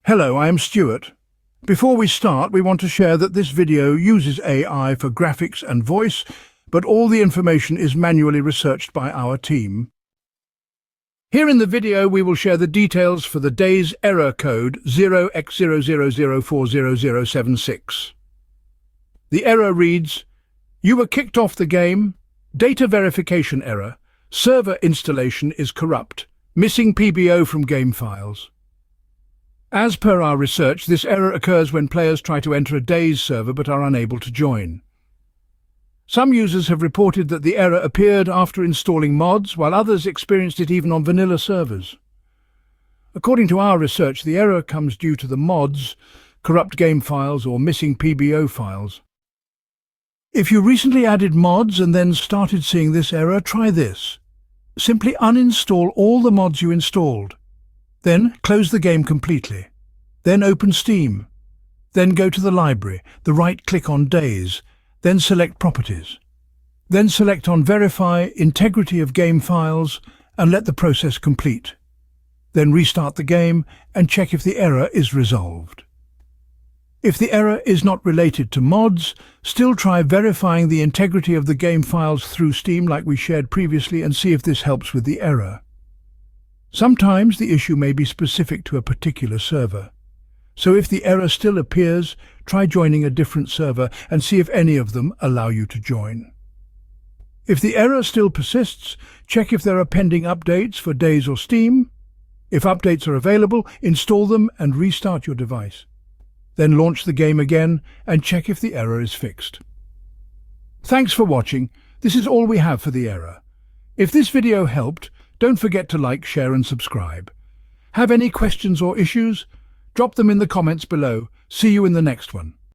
Hello, I am Stuart. Before we start, we want to share that this video uses AI for graphics and voice, but all the information is manually researched by our team. Here in the video, we will share the details for the DayZ error code 0x00040076. The error reads, "You were kicked off the game. Data verification error. Server installation is corrupt. Missing PBO from game files." As per our research, this error occurs when players try to enter a DayZ server but are unable to join. Some users have reported that the error appeared after installing mods, while others experienced it even on vanilla servers. According to our research, the error comes due to the mods, corrupt game files, or missing PBO files. If you recently added mods and then started seeing this error, try this. Simply uninstall all the mods you installed. Then close the game completely. Then open Steam. Then go to the library, right-click on DayZ, then select Properties. Then select on Verify Integrity of Game Files and let the process complete. Then restart the game and check if the error is resolved. If the error is not related to mods, still try verifying the integrity of the game files through Steam like we shared previously and see if this helps with the error. Sometimes the issue may be specific to a particular server. So if the error still appears, try joining a different server and see if any of them allow you to join. If the error still persists, check if there are pending updates for DayZ or Steam. If updates are available, install them and restart your device. Then launch the game again and check if the error is fixed. Thanks for watching. This is all we have for the error. If this video helped, don't forget to like, share and subscribe. Have any questions or issues? Drop them in the comments below. See you in the next one.